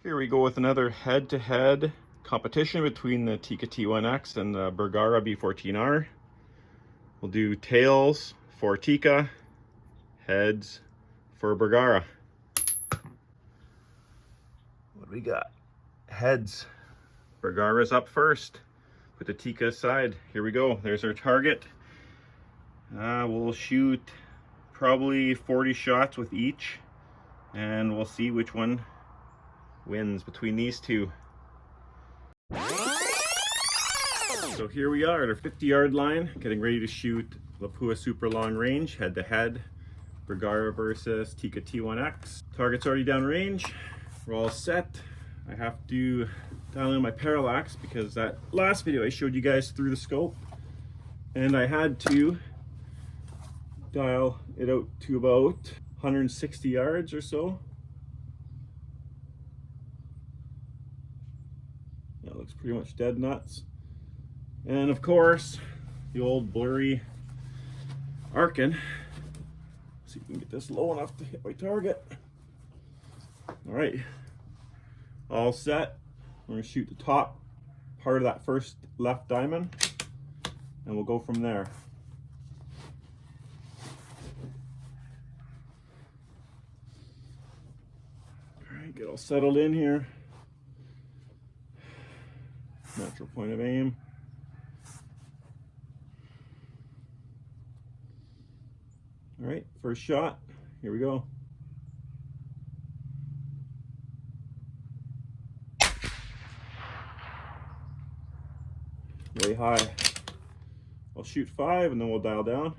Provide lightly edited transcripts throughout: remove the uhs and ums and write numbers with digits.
Here we go with another head-to-head competition between the Tikka T1x and the Bergara B14R. We'll do tails for Tikka, heads for Bergara. What do we got? Heads. Bergara's up first with the Tikka side. Here we go. There's our target. We'll shoot probably 40 shots with each, and we'll see which one wins between these two. So here we are at our 50-yard line, getting ready to shoot Lapua Super Long Range, head-to-head, Bergara versus Tikka T1x. Target's already down range. We're all set. I have to dial in my parallax because that last video I showed you guys through the scope, and I had to dial it out to about 160 yards or so. That looks pretty much dead nuts. And of course, the old blurry Arkin. See if we can get this low enough to hit my target. All right, all set. We're gonna shoot the top part of that first left diamond, and we'll go from there. All right, get all settled in here. Natural point of aim. All right, first shot. Here we go. Way high. I'll shoot 5 and then we'll dial down.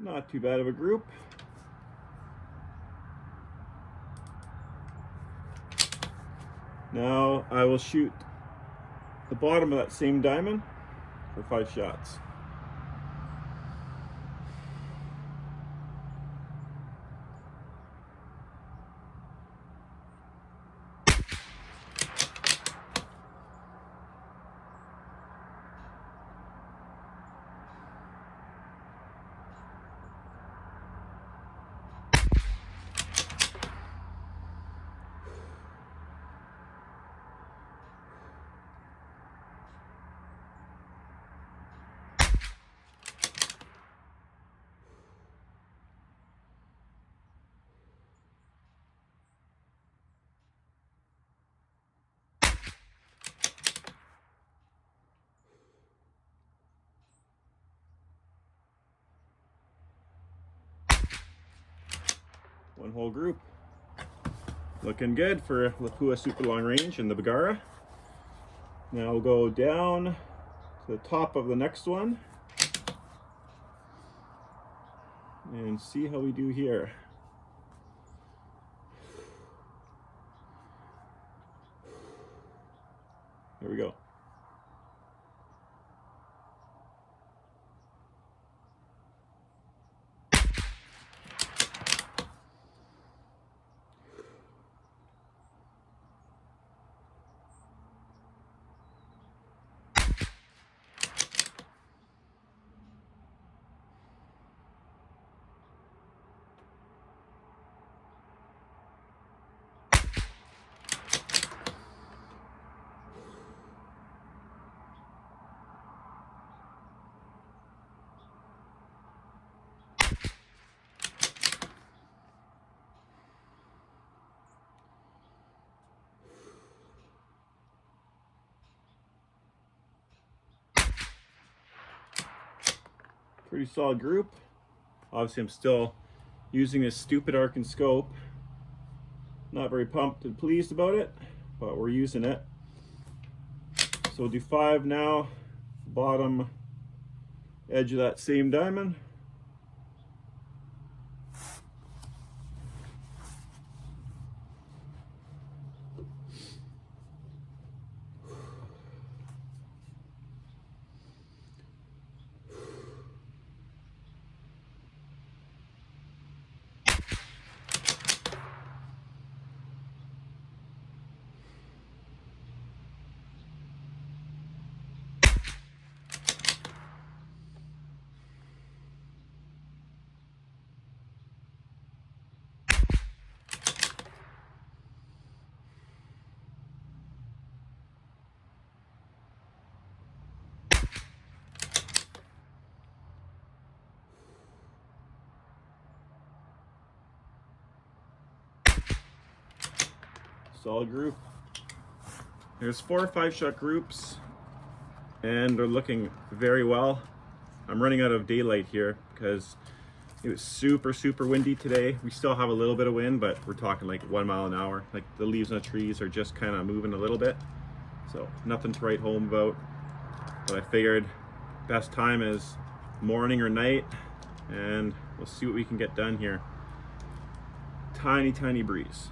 Not too bad of a group. Now I will shoot the bottom of that same diamond for 5 shots. One whole group. Looking good for Lapua Super Long Range and the Bergara. Now we'll go down to the top of the next one and see how we do here. There we go. Pretty solid group. Obviously I'm still using this stupid Arkin scope. Not very pumped and pleased about it, but we're using it. So we'll do 5 now, bottom edge of that same diamond. solid group. There's 4 or 5 shot groups, and they're looking very well. I'm running out of daylight here because it was super windy today. We still have a little bit of wind, but we're talking like 1 mile an hour. Like the leaves on the trees are just kind of moving a little bit. So nothing to write home about. But I figured best time is morning or night, and we'll see what we can get done here. Tiny breeze.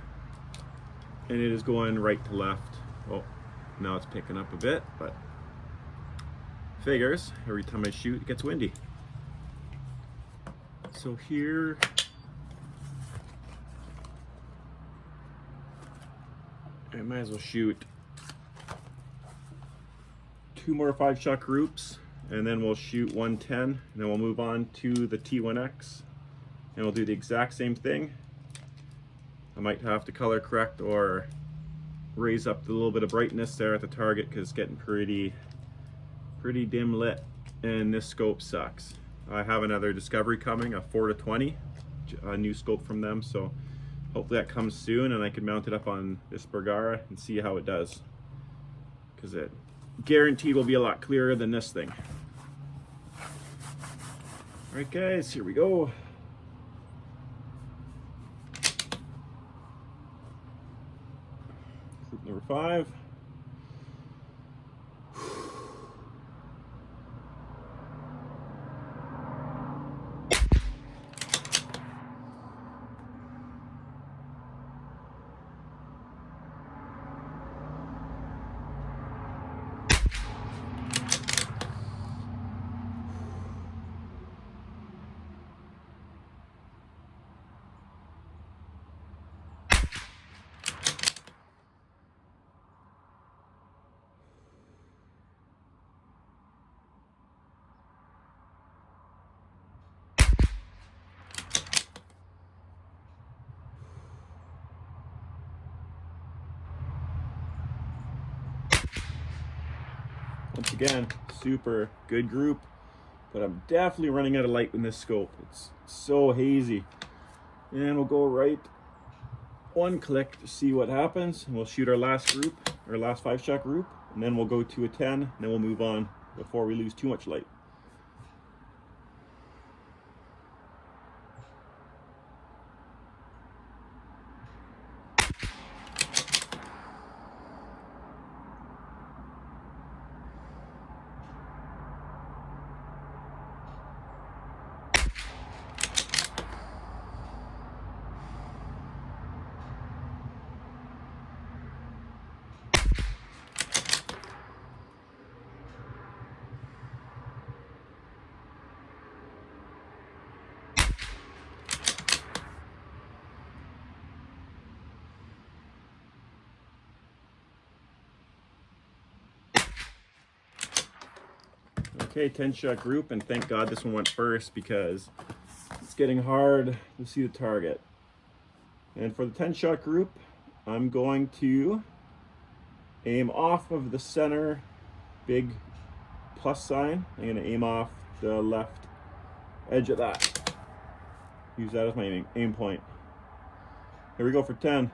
And it is going right to left. Oh, now it's picking up a bit, but figures every time I shoot it gets windy. So here I might as well shoot 2 more 5-shot groups, and then we'll shoot 110, and then we'll move on to the T1X, and we'll do the exact same thing. I might have to color correct or raise up the little bit of brightness there at the target because it's getting pretty dim lit, and this scope sucks. I have another discovery coming, a 4-20, a new scope from them, so hopefully that comes soon and I can mount it up on this Bergara and see how it does, because it guaranteed will be a lot clearer than this thing. Alright guys, here we go. Group number 5. Once again, super good group, but I'm definitely running out of light in this scope. It's so hazy. And we'll go right 1 click to see what happens, and we'll shoot our last group, our last 5-shot group, and then we'll go to a 10, and then we'll move on before we lose too much light. Okay, 10-shot group, and thank God this one went first because it's getting hard to see the target. And for the 10-shot group, I'm going to aim off of the center big plus sign. I'm going to aim off the left edge of that. Use that as my aim point. Here we go for 10.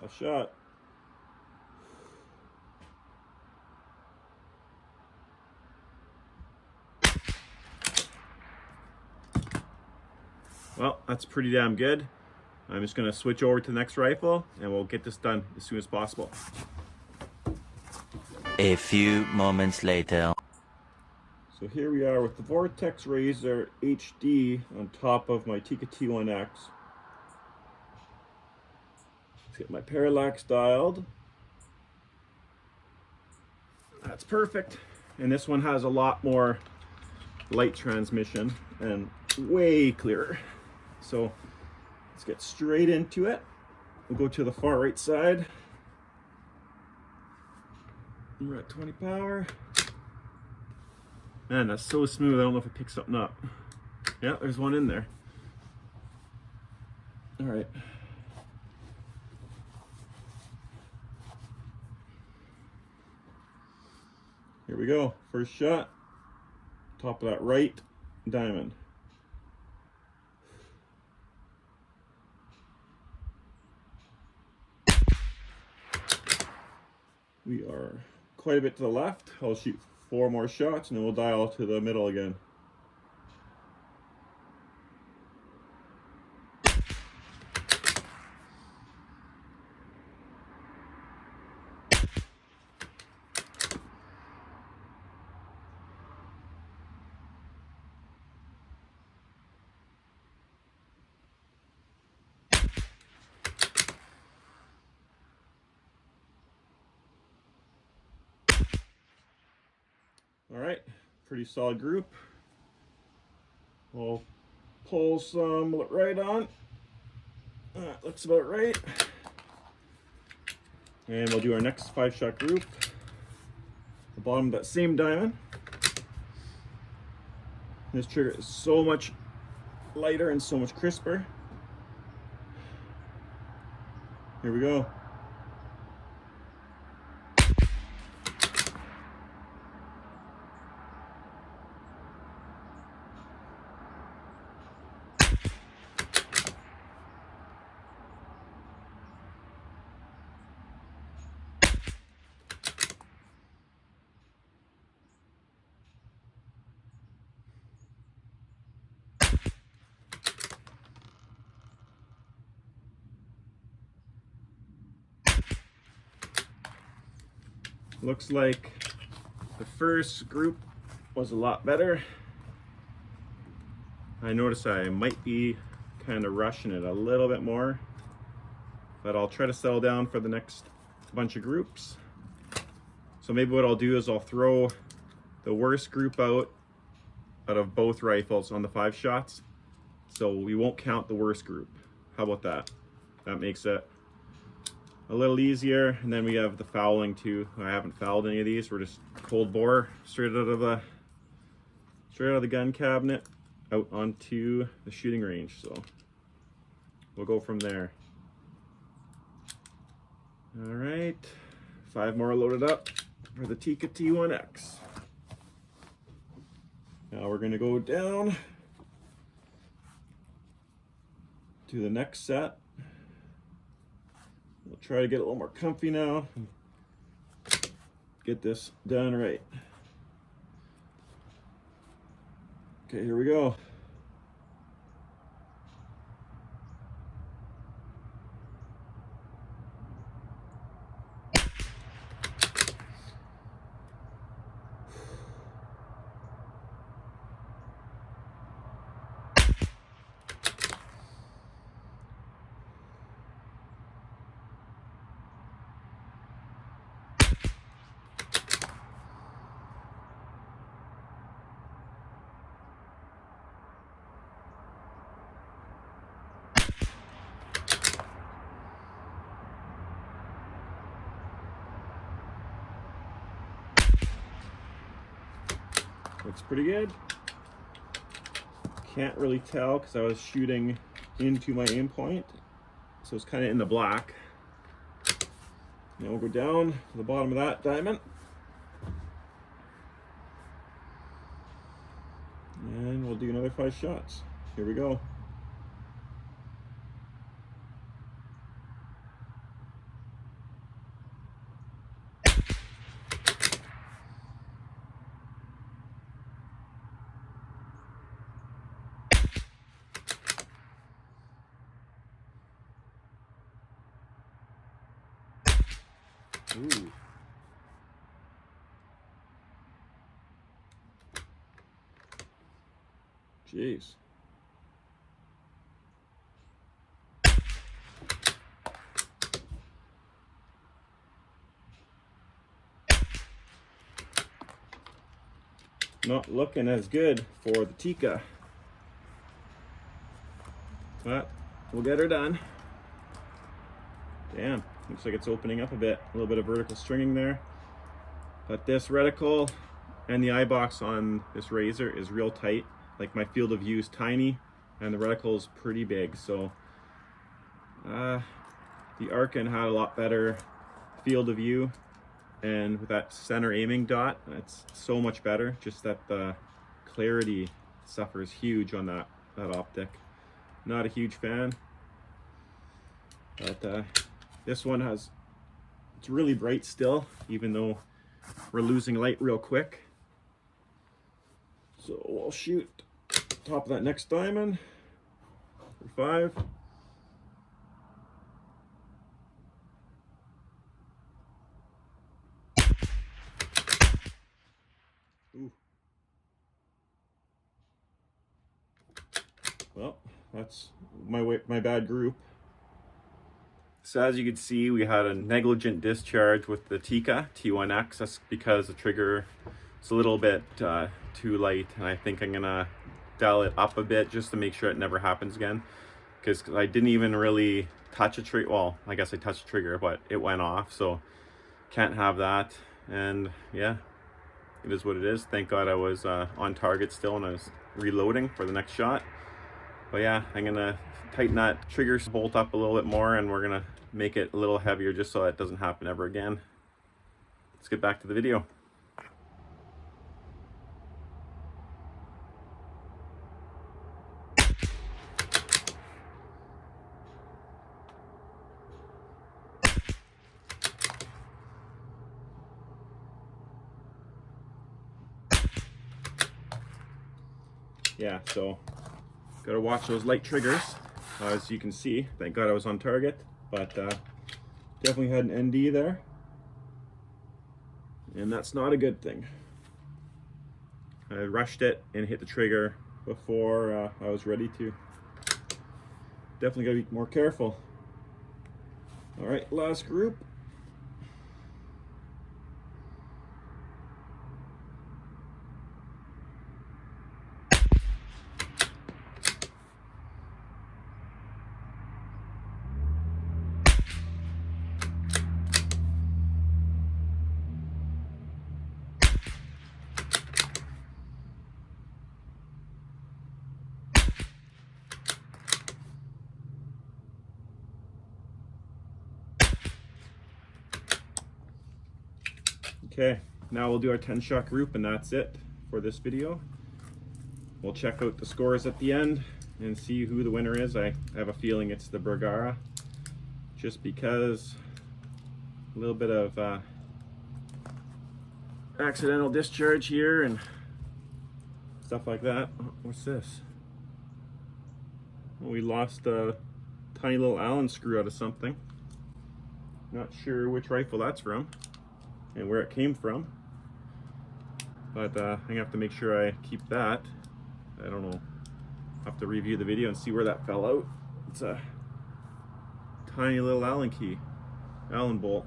Last shot. Well, that's pretty damn good. I'm just gonna switch over to the next rifle and we'll get this done as soon as possible. A few moments later. So here we are with the Vortex Razor HD on top of my Tikka T1X. Let's get my parallax dialed. That's perfect. And this one has a lot more light transmission and way clearer. So let's get straight into it. We'll go to the far right side. We're at 20 power. Man, that's so smooth. I don't know if it picks something up. Yeah, there's one in there. All right. Here we go. First shot. Top of that right diamond. We are quite a bit to the left. I'll shoot 4 more shots and then we'll dial to the middle again. All right, pretty solid group. We'll pull some right on. That looks about right. And we'll do our next 5-shot group. The bottom of that same diamond. This trigger is so much lighter and so much crisper. Here we go. Looks like the first group was a lot better. I noticed I might be kind of rushing it a little bit more, but I'll try to settle down for the next bunch of groups. So maybe what I'll do is I'll throw the worst group out of both rifles on the 5 shots. So we won't count the worst group. How about that? That makes it a little easier. And then we have the fouling too. I haven't fouled any of these. We're just cold bore straight out of the gun cabinet out onto the shooting range. So we'll go from there. All right, 5 more loaded up for the Tikka T1X. Now we're gonna go down to the next set. We'll try to get a little more comfy now and get this done right. Okay, here we go. Looks pretty good. Can't really tell because I was shooting into my aim point, so it's kind of in the black. Now we'll go down to the bottom of that diamond. And we'll do another 5 shots. Here we go. Ooh. Jeez. Not looking as good for the Tikka, but we'll get her done. Damn, looks like it's opening up a bit. A little bit of vertical stringing there. But this reticle and the eye box on this razor is real tight. Like, my field of view is tiny and the reticle is pretty big. So the Arkin had a lot better field of view, and with that center aiming dot, it's so much better. Just that the clarity suffers huge on that optic. Not a huge fan, but this one it's really bright still, even though we're losing light real quick. So we'll shoot top of that next diamond for 5. Ooh. Well, that's my bad group. So as you can see, we had a negligent discharge with the Tikka T1x. That's because the trigger is a little bit too light, and I think I'm gonna dial it up a bit just to make sure it never happens again. Because I didn't even really touch a trigger. Well, I guess I touched the trigger, but it went off, so can't have that. And yeah, it is what it is. Thank God I was on target still, and I was reloading for the next shot. But yeah, I'm gonna tighten that trigger bolt up a little bit more, and we're gonna make it a little heavier just so that doesn't happen ever again. Let's get back to the video. Yeah, so gotta watch those light triggers. As you can see, thank God I was on target, but definitely had an ND there, and that's not a good thing. I rushed it and hit the trigger before I was ready to. Definitely gotta be more careful. All right, last group. Okay, now we'll do our 10-shot group, and that's it for this video. We'll check out the scores at the end and see who the winner is. I have a feeling it's the Bergara, just because a little bit of accidental discharge here and stuff like that. Oh, what's this? Well, we lost a tiny little Allen screw out of something. Not sure which rifle that's from and where it came from, but I'm gonna have to make sure I keep that. I don't know, I'll have to review the video and see where that fell out. It's a tiny little Allen key, Allen bolt.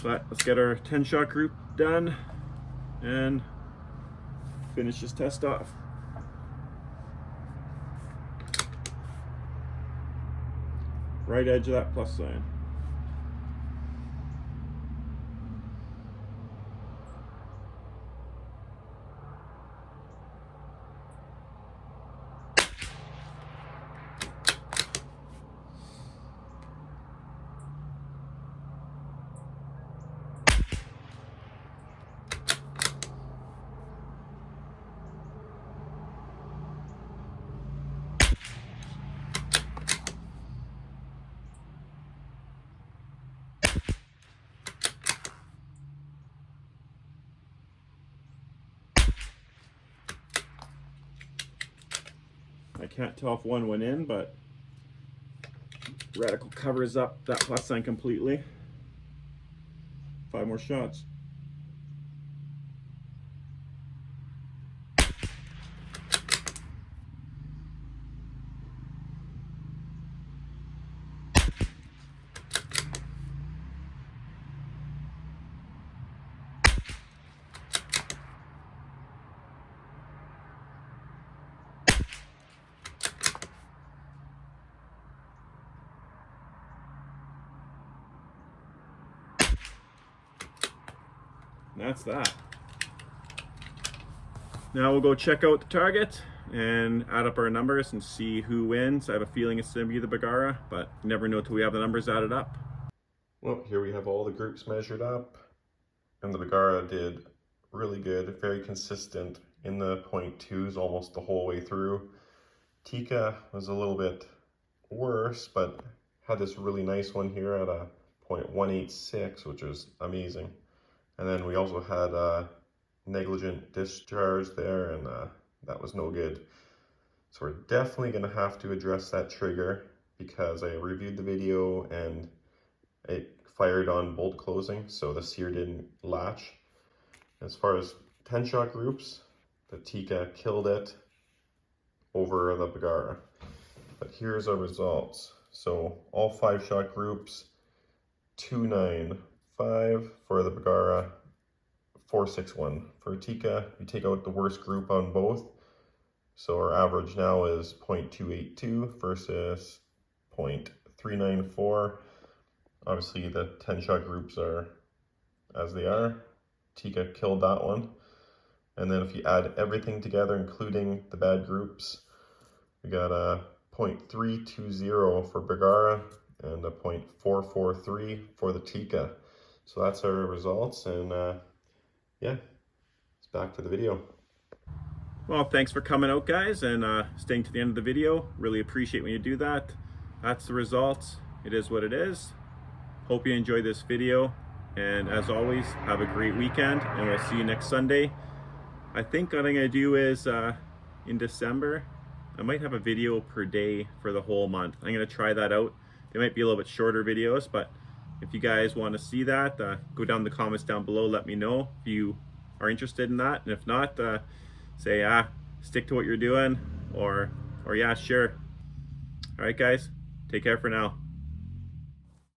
But let's get our 10-shot group done and finish this test off. Right edge of that plus sign. I can't tell if one went in, but reticle covers up that plus sign completely. 5 more shots. That's that. Now we'll go check out the target and add up our numbers and see who wins. I have a feeling it's going to be the Bergara, but you never know until we have the numbers added up. Well, here we have all the groups measured up, and the Bergara did really good, very consistent in the 0.2s almost the whole way through. Tikka was a little bit worse, but had this really nice one here at a 0.186, which is amazing. And then we also had a negligent discharge there, and that was no good. So we're definitely going to have to address that trigger, because I reviewed the video and it fired on bolt closing, so the sear didn't latch. As far as 10-shot groups, the Tikka killed it over the Bergara. But here's our results. So all 5-shot groups, 295 for the Bergara, 461 for Tikka. You take out the worst group on both, so our average now is 0.282 versus 0.394. Obviously the 10-shot groups are as they are. Tikka killed that one. And then if you add everything together, including the bad groups, we got a 0.320 for Bergara and a 0.443 for the Tikka. So that's our results, and yeah, it's back to the video. Well, thanks for coming out, guys, and staying to the end of the video. Really appreciate when you do that. That's the results. It is what it is. Hope you enjoyed this video, and as always, have a great weekend, and we'll see you next Sunday. I think what I'm gonna do is in December, I might have a video per day for the whole month. I'm gonna try that out. They might be a little bit shorter videos, but if you guys want to see that, go down in the comments down below. Let me know if you are interested in that, and if not, say stick to what you're doing, or yeah, sure. All right, guys, take care for now.